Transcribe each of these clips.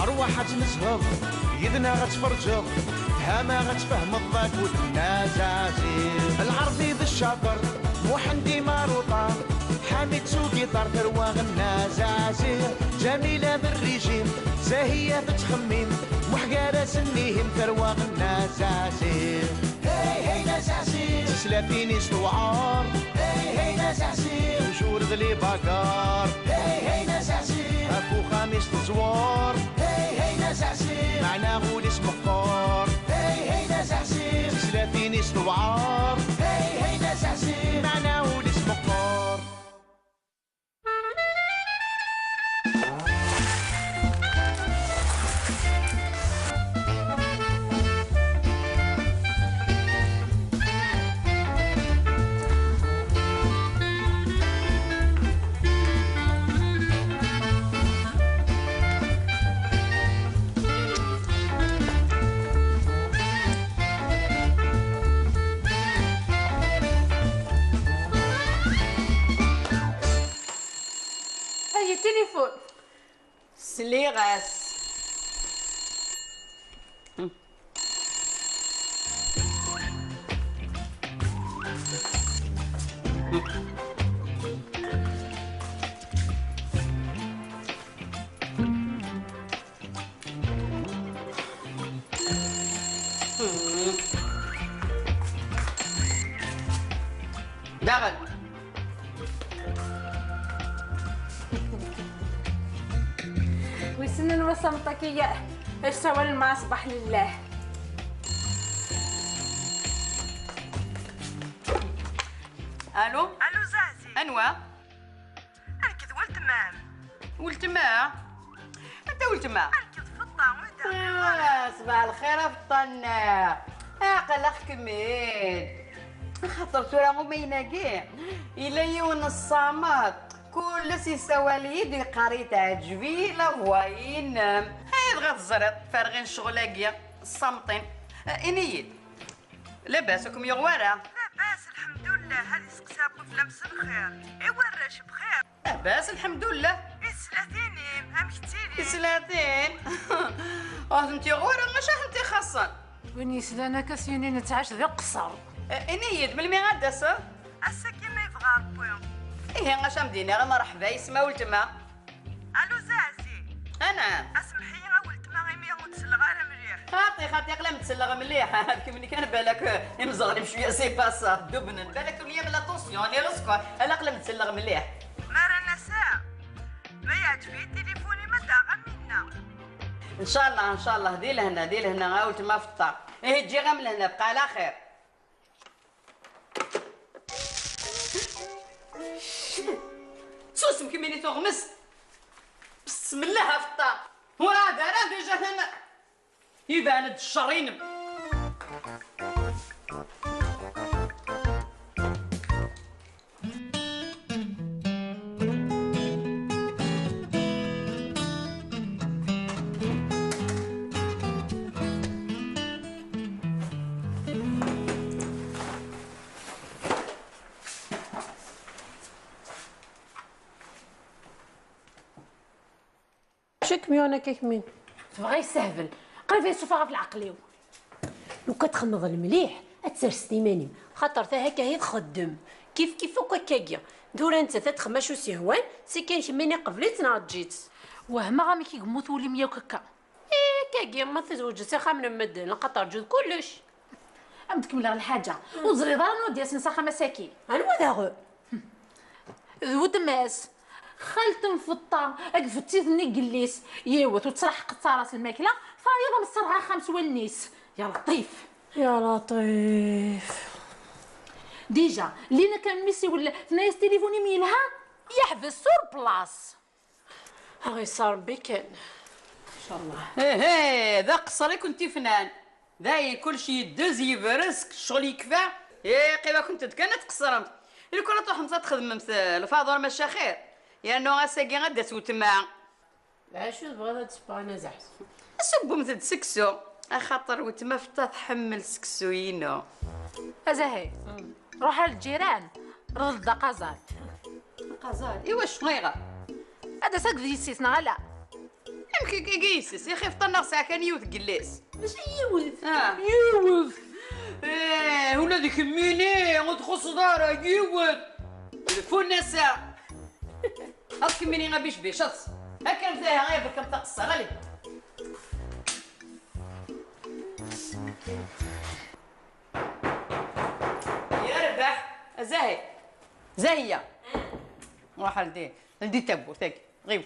أرواح تنزهض يدنا غتفرجض تهاما غتفهم الضاك ودنا زازير العربي بالشاطر محندي ماروطة حامد سوقي طار ثروة غنا زازير جميلة بالريجيم زاهية بتخميم محقارة سنيهم ثروة غنا زازير هي هي نزازير سلافيني استوعار هي هي نزازير وجور ذلي باكار هي هي نزازير اكو خامس تزوار هي هي نزازير معناه الاسم مقار هي هي نزازير سلافيني استوعار هي هي نزازير معناه الاسم مقار تليفون سليغاس دغل ويسنن وصمتك يا ايش سوى الماء اصبح لله. الو الو زازي انوا اركض ولتمام ولتما انت ولتما اركض في الطاوله صباح الخير افطنا عقل اخ كميل خاطر ترى مبينه كاع الا يون الصامت كل سي سواليد قريت عجبي لا هو ينام هاي بغات الزرط فارغين شغلاكيا الصامتين انيد لاباسكم يا غواره لاباس الحمد لله هذه سقساكم في لمس الخير ايوا الراش بخير لاباس الحمد لله السلاتينيم هم كتيري سلاتين انت يا غواره ماشي انت خاصه ونيس لنا كاسيوني نتعاش ذي قصر انيد من مي غاداسه اسا كيما يبغى ربي ايه غاش مدينه غير مرحبا يسمى ولتما الو زازي انا اسمحي غولت ما غيمي وتسلغ على مليح خاطي قلم تسلغ مليح هذيك ملي كان بالك مزغرب شويه سي باسا دبنن بالك وليا بلا طونسيون يا رزقك الا قلم تسلغ مليح ما رانا ساعه ما يعجبني تليفوني ما داغا منا ان شاء الله دي لهنا غاولت ما في الطار ايه تجي غير من هنا بقى على خير سوسم كميني تغمس بسم الله في الطار وهذا راه ديجا هنا يبان الشرين شك ميونا كيك مين تبغى يستهبل قريب يشوفها في العقليو لو كتخمض المليح اتسرس ديمانيم خاطر تا هكا هي تخدم كيف هكاكيا دور انت تتخمش وسهوان سي كاين كميني قبليت ناضجيت وهما غامي كيقموت ولي ميا وكاكا كاكيا ما تزوجت خامن مدن خاطر جود كلش ام تكمل الحاجه وزريضه نودي نسخه مساكين انا داغو ود ماس خالت مفطه اقفتيني قليس يوت وتصرح قطاراس الماكله فايضه مصرها خمس والنيس يا لطيف يا لطيف ديجا لينا كان ميسي ولا نايس تليفوني ميلها يحبس سور بلاص هاي صار بكن ان شاء الله ايه ذا قصري كنتي فنان ذاي كل شيء يدز يبرسك الشغل يكفى ايه قيبه كنت كانت تقصرمت اللي كنا تروح تخدم الفاضل ماشي خير لانه غاساكي غدا توتما عاشو بغيت تبقى انا زحف سبو مثل سكسو خاطر وتما فتا تحمل سكسوينو ازاهي روح للجيران رد قزال قزال ايوا شنو يغا هذا ساق ذي سيسنا لا يمكن كيسس يا اخي فطرنا ساعه كان يوث جلاس ماشي يولد يوث ولا ديك ميني غتخص دارا يوث تلفون ساعه هاك ميني غبيش بيش هكا فيها غير بكم تقصى غالي يا ربح زاهية واحد لدي تبو ثاك غيب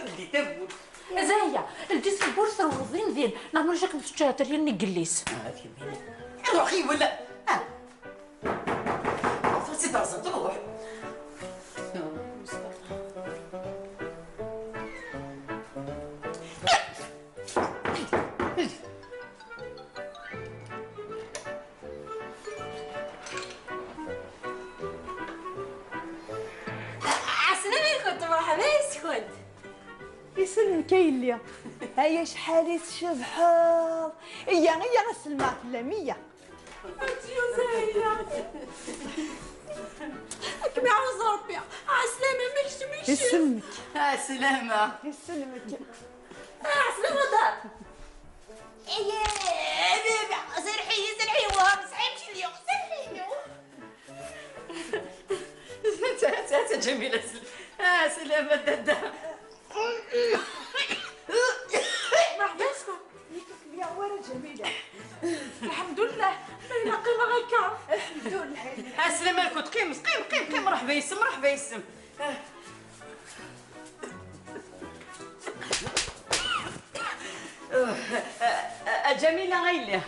لدي تبو زاهية الجسم البورصة وغضين ذين نعمل شكل الشاطر يني قليس روحي ولا فرسي درزة تروح يسلمك يا يليا هيا شحال تشبحوا هي غسلمات لمية يا زاهية كمي عاوز ربي عسلامة مش يسلمك سلامة يسلمك عسلامة دار يا سرحي وهم صحيح اليوم سرحي اليوم جميلة سلامة دادا مرحبا يا ورا جميلة الحمد لله باينة قيمة غيكا الحمد لله سلامة الكل قيم مرحبا يسم جميلة غيلة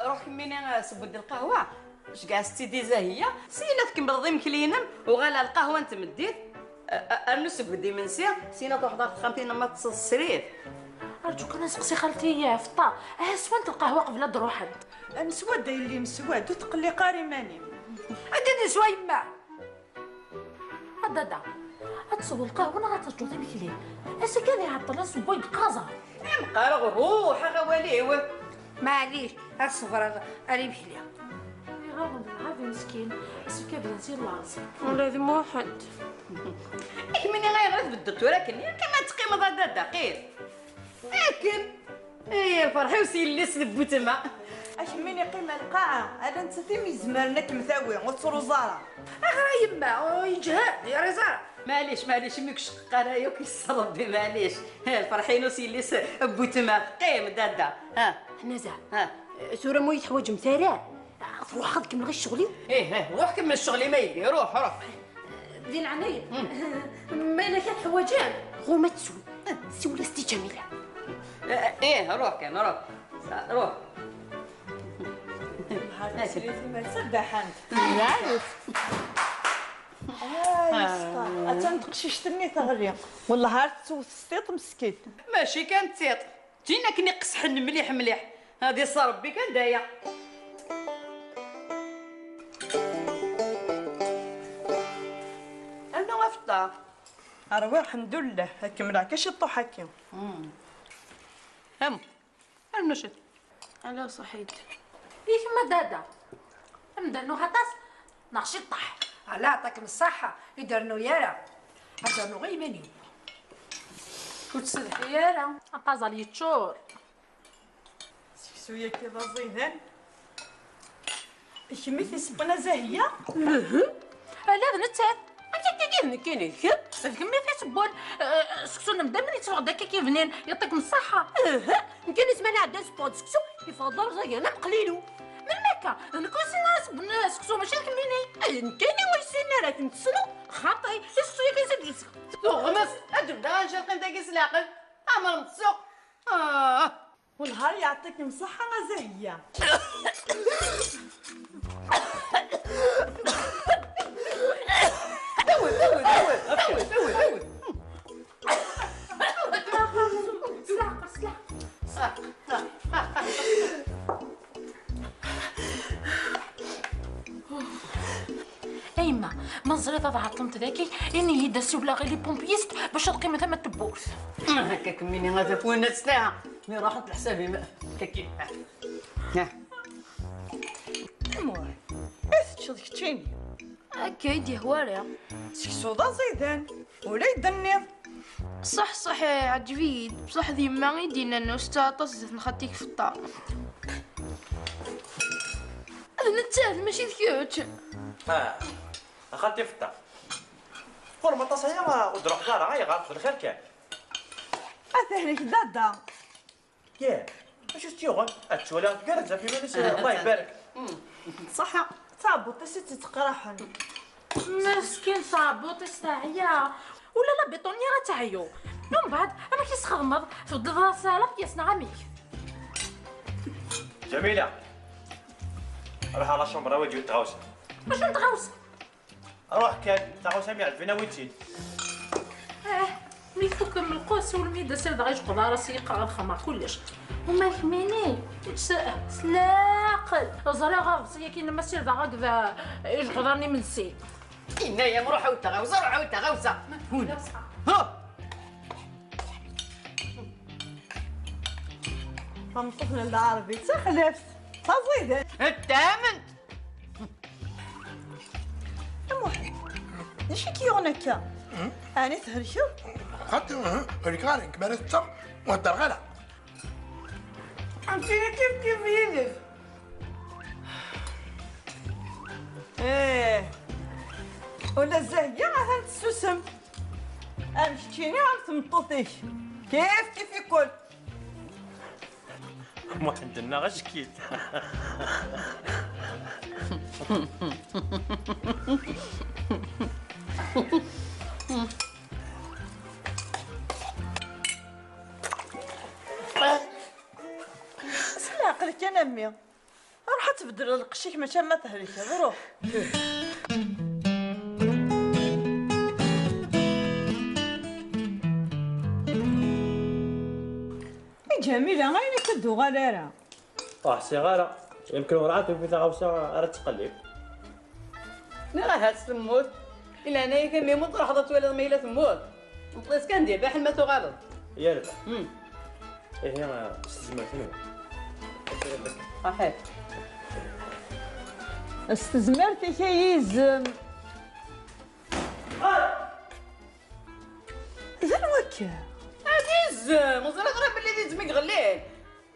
روح كميني سبود القهوة اش كاع ستي زاهية سينا تكمل ضيم كلينا وغالا القهوة انت مديت النسك بدي من سينا تحضر خمتين ما تصريت أرجوك أنا نسقسي خالتي فطا سوانت القهوة قبل دروحد مسود اللي مسود وتقلي قاري ماني أدني شوي ما هذا أتصور القهوة أنا غترجو ذي بكلي أسا كان يعطل أسبوع قازا مقارغ روح غوالي معليش الصفر أري بكلي غاوند العافية مسكين أسا كان بنتي لاص ولا ذي موحد مني غير بالدكتورة كني كما تقيم ضد دقيق لكن هي فرحي وسيلي سلب تما اش مني قيمة القاعة هذا انت تيمي زمرنك مثاوي وتصرو زارة أغرى يما يجهد يا رزارة معليش ميكش قرايو كيصرب بي معليش الفرحين وسيلي سلب تما قيم دادا حنا زعما سورة مويت حوايج مثالة روح خدك من غير شغلي روح كمل الشغل ما يدي روح ذي العناية ما إلا كان حواجان غو ما تسوي سوي لاستي جميلة روح كان روح هذا سليتي ما سبح انت نعرف اتنتقشي شتني تغريا والله هار تسوت مسكين ماشي كانت تيط جينا كني قصحن مليح هذه صربي كان دايا انا وافطه اروح الحمد لله هكا مراكش الطحاكي هم المشت انا صحيت ليش ما دادا مدرنو هطاس ناقشي الطح الله يعطيكم الصحة يدرنو يارا هدرنو غير مني كنت صدح يارا أقازا لي تشور سويا كذا زينان كميتي سبنا زاهية لا بنتات انت كيف كاين كمي في سبون سكسو نبدا من يتغدا كيف نين يعطيكم الصحة كاين اسمها عندها سبون سكسو يفضل زينا قليلو من مكة انا كون سينا سكسو ماشي كميني كاين ويسينا راه تنتسنو خاطي سكسو كيزيد غمس اجب دا نشرق انت كيس العقل اما متسوق والنهار يعطيكم صحة زاهية ايما منظري هذا عطلمت ذاكي اني داسو بلا غير لي بومبيست باش القيمه ثما تبوس هكاك مني غادي فونا ساعه مي راحت لحسابي كاكي المهم تشدك تشيني هكا يدي هواري. سكسوضة زيدان ولا يدنيض. صح عجبيد بصح ديما يدينا نوستا طزت نخطيك في الطار. انا نتاهل ماشي ذكيوتش. خالتي في الدار فورما تصايا ودروح دارها غير غارت بالخير كان أثهلك دادا. ياه واش ستيوغن اتشولا كرزه في مالس الله يبارك. صح صابو تسيت تقرحن. مسكين صابو تستعيا ولا لا بيطونيا غتعيو من بعد انا كيسخمض في الدراسه كيصنع عميك. جميله روح على الشومبره وجهي تغوص. واش نتغوص؟ روح كان تغوص 100 فينا وين تسيد. ملي فك من القوس والميدا سير غير قضا راسي يقرا الخمر كلش وما يهمني سلاقل زرا غاصيه كي لما سير هكذا يقدرني من السيد. إنايا نروح وتغوصة روح وتغوصة هنا ها فمطفنا العربي تخلفت تزيدان. التامن المهم ليش كيغنكا أنا تهرشو خاطر ريكارين كما نتا ودار غلا عمتيني كيف يلف. ولا الزهية غادا تسوسم أمشتيني عم تمطوطيش كيف يكون. ما عندنا غير شكيت. سلا عقلك يا نمي روح تبدل القشيك ماشي ما تهريك روح. جميلة غير كدو غلارة. صغيره يمكن ورعاتو في تغوصه راه تقلب. لا هاد تموت إلا أنا كان يموت راح تولد ميلة تموت نطلس كندير بحال ما تغلط. يا ربح هي استزمر شنو صحيح استزمرتي كيزم زين وكا عزيز مزرعة غير باللي ديت مقغلين.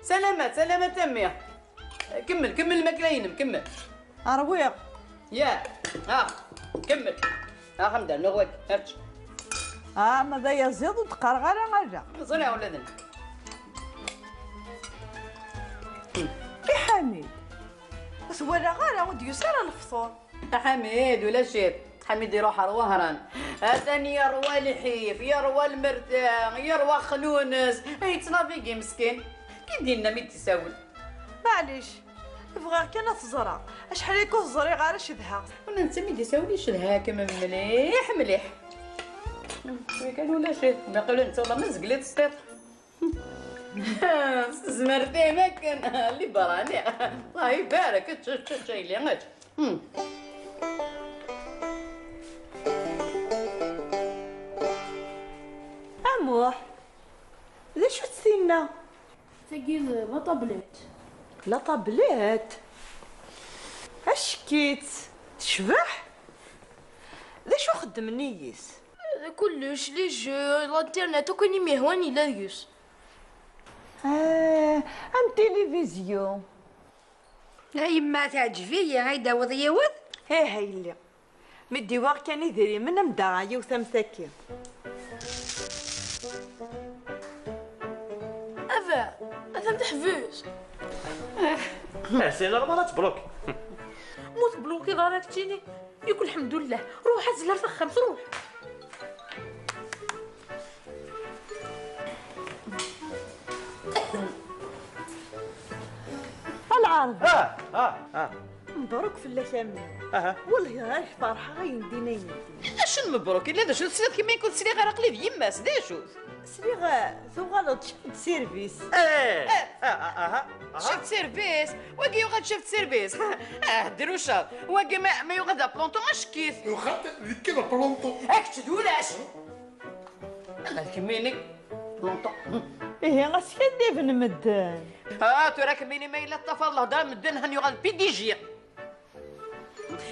سلامات أمي. كمل الماكلة ينم كمل. عربية يا كمل حمدا نغوك هرتش. ماذا يزيد وتقرغر غرة صنع ولدنا حميد بس ولا غير ودي يسار الفطور. حميد ولا شيء حميد يروح وهران هاتني يروى الحيف يروى المرتاح يروى خنونس يتنافيقي مسكين كي دينا مي تساول. معليش بغا كان تزرع شحال يكون الزري غير شدها وانا نسمي دي ساولي شدها كما مليح كان ولا شيء ما قالوا انت والله ما زقلت سطيط. استزمرتي ما كان اللي براني الله يبارك شي اللي غات. اموح ليش تسينا ثقيل لا طبلت. لا طبلات اشكيت تشبح ليش خدم نيس كلش لي جو الانترنت وكوني مهواني لا يوس. ام تلفزيون هاي ما تعجبي هاي داوض يوض. هاي اللي مدي واق كان يدري من مدعي وثمسكي. أذا متحفوز سي نورمال تبلوك موت بلوكي دارك تجيني يقول الحمد لله روح ازلها في الخمس روح. العرض مبروك في اللشامي. اها والله غير فرحه غيندينا يدي. اشن مبروك الا شو سيرت كيما يكون سيري غير قليب يماس دا شو سريغ ذو غلط شفت سيرفيس. شفت سيرفيس واقي يغاد شفت سيرفيس ديرو شاط واقي ما يغاد بلونطو اشكيت يخاطر كذا بلونطو هاك تدولاش الله كميني بلونطو ايه غاسكندي بن مدان. تو راك ميني ما الا طفى الله دار مدن هن يغاد بي دي جي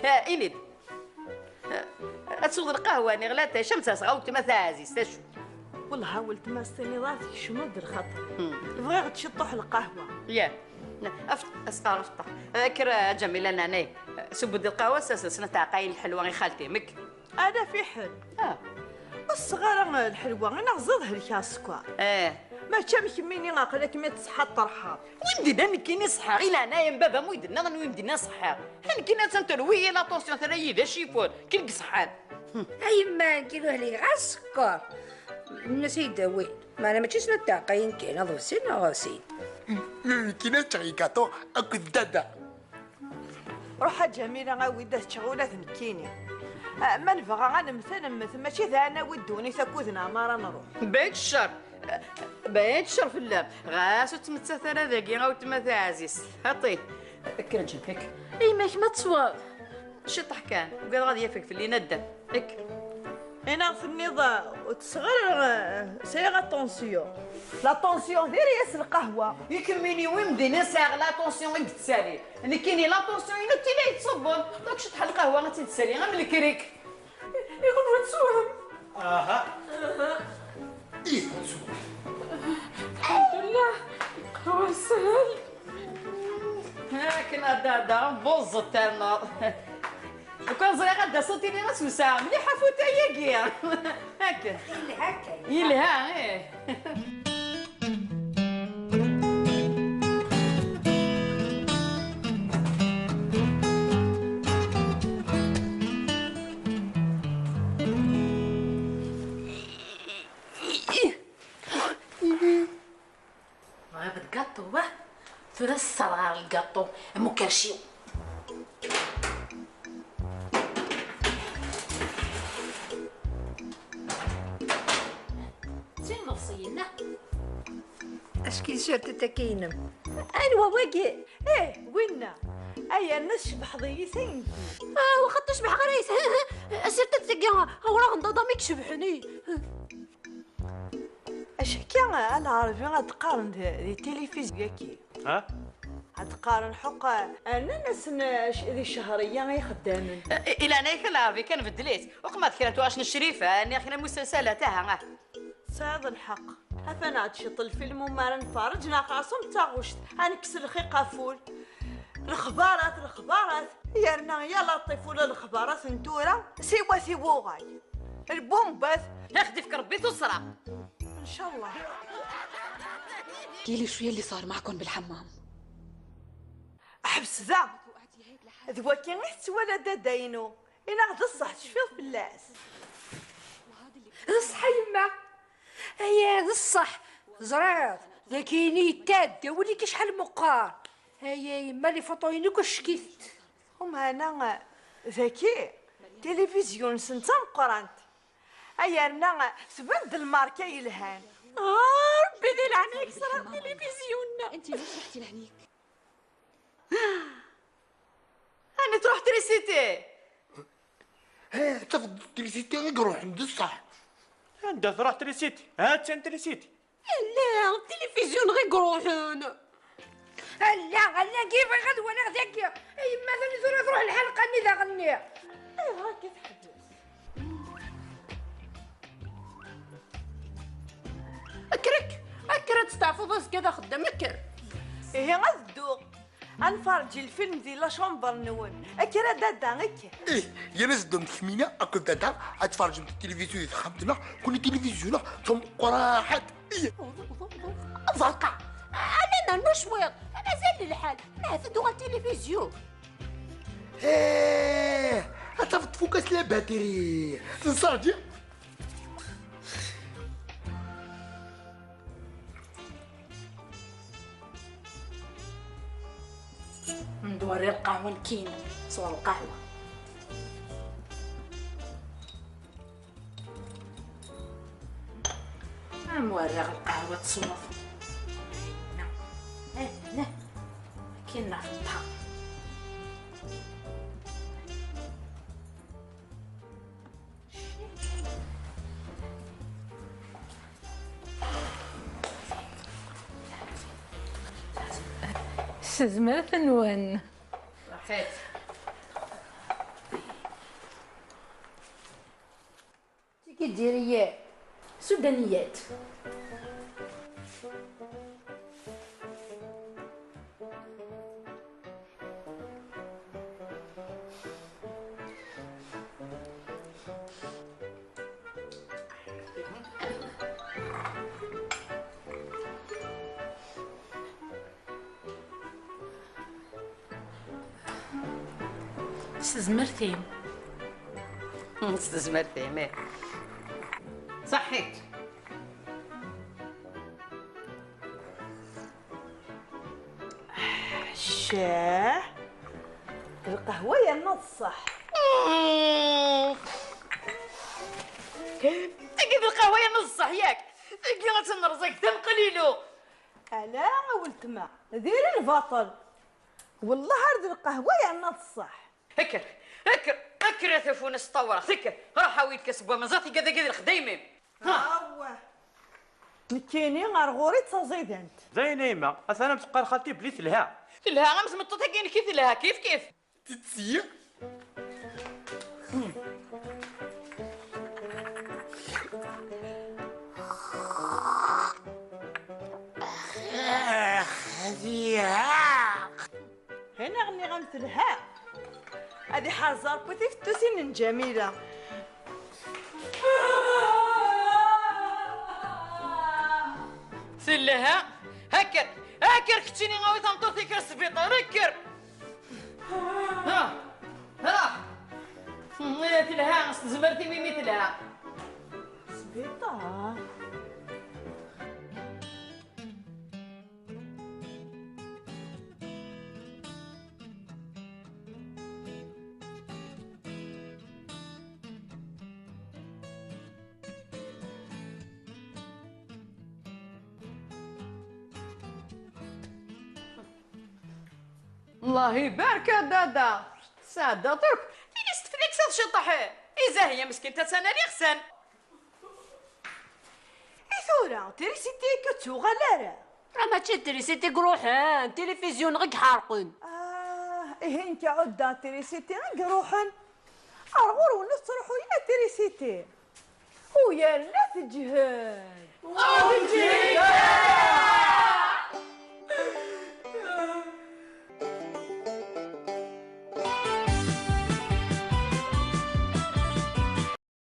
انيد تسوق القهوه ني غلاتها شمس صغاوت ما تعزيز تشو والله ولت ما استني راسي شنو در خاطر بغيت تشطح القهوه يا اسقى افطر كرا جميله ناني سبد القهوه سنه تاع قايل الحلوه غير خالتي مك انا في حل الصغيره الحلوه انا غزضها الكاس سكر ما تشامش مني غاقلك ما تصحى الطرحه ويمدينا نكيني صحا غير انايا من بابا مويدنا ويمدينا صحا نكينا تنتروي لا طونسيون ترى ذا شيفون كي صحان اي ما كيلوه لي غا السكر الناس يداوي ما انا ماشي سنه تاع قاين كاين هذا سين غاسين كينا تشغي كاتو اكو دادا روح جميله غاويده شغوله نكيني ما نبغى غنمثل ماشي ذا انا ودوني ثكوذنا ما راه نروح بعيد الشر في اللام غاسو تمتثل ذاكي غاو تمثل عزيز هطي كرا جنبك اي ماك ما تصواب شطح كان وقال غادي يفك في اللي ندم هيك انا في النظام وتصغر سي لا طونسيون ديري ياس القهوه يكميني ويمدينا ساغ لا طونسيون غير تسالي انا كايني لا طونسيون ينو تيلا يتصبون دونك شطح القهوه غتتسالي غير من الكريك يقول تسوهم ايه نسوق الحمد لله القهوه سهل هاكنا دادا بوزت النار وكان زري غدا صوتي لي مسوسه مليحه فوتا ياكيا هكا يلها ايه غابت قاطو واه ثلاث صغار القاطو مكرشيو زين وصينا اشكي شرت تكينم ايوا واقي وينا ايا الناس شبح ضيسين وخا تشبح غريس سيرت تسقيها وراه نضاضا ميك شبحني اش كان العربي غتقارن دي تيليفزيون ياكي غتقارن حق انا ناس ذي الشهريه غير خدامين الى انا كنعرفي كان بدليت وقمات كراتو اش الشريفه اني اخينا مسلسله تاعها صاد الحق افنا تشط الفيلم وما راه نفرج ناقصهم تاغوشت انكسر الخي قافول الخبارات يرنا يا لطيف ولا الخبارات نتورا سيوا غاي البومباث ياخدك ربي تصرى ان شاء الله احكيلي شويه اللي صار معكم بالحمام احبس ذا كان ولا داينو انا غدا الصح شفيت باللاس الصح يما هيا الصح زرات ذاكيني تادا وليكي شحال مقار هيا يما لي فوطوينك وشكيت انا ذاكي تلفزيون سنتا مقرانت هيا انا تبدل الماركه يلهان ربي ذي لعنيك صرا تلفزيوننا انت ليش رحتي لهنيك انا تروح تريسيتي تفضل تريسيتي غير روح عند الصح انت تروح تريسيتي هات انت تريسيتي لا التلفزيون غير قروحون لا كيف غدوه انا غداك اي مثلا تروح الحلقه اني ذا غني هاكا تحبس اكرت تستعفض كذا خدام اكر هي غدو انفرج الفيلم دي لا شومبر نون اكرا دادا غيك يا ناس دوم تخمينة اكل دادا اتفرج من التلفزيون خمتنا كل تلفزيون ثم قراحات ضلقة انا نشويط انا زال الحال نعفدو التلفزيون اتفض فوكس لا باتري تنصاجي ندوري القهوة نكين صور القهوة مورغ القهوة تصوف هنا كاين نفطها زمرت نون رحيت جزائريات سودانيات. استزمرتي استزمرتي مي صحيت. شاه القهوة يا نصح. تقيد القهوة يا نصح ياك تقيد تنرزق تنقليلو. ألا ولت ما ديري البطل والله هرد القهوة يا نصح. هكر يا ثفون السطورة هكر راح ويد كسبوا مزاتي كذا كذا الخديمة. ها مكيني غرغوري تصيد انت زي نيمة انا مسقر خالتي بليت لها لها غمس مطوطة كاين كيف لها كيف تتسيق هنا غني غنثلها هذه حازر بوتي في التوسين جميلة. سلها هكر كتشيني غاوي تنطوطي كالسبيطة ركر ها مثلها زمرتي مي مثلها سبيطة. الله يبارك يا دادا سادة ترك فين استفدك ساد شطح إذا هي مسكينة تسانالي خسن ثورة تريسيتي كتوغالارا راه ما تشتريسيتي قروحان تلفزيون غير حارقون. إيه انت عدا تريسيتي غير روحن أرغور ونص تروحوا يا تريسيتي ويا الناس جهاد.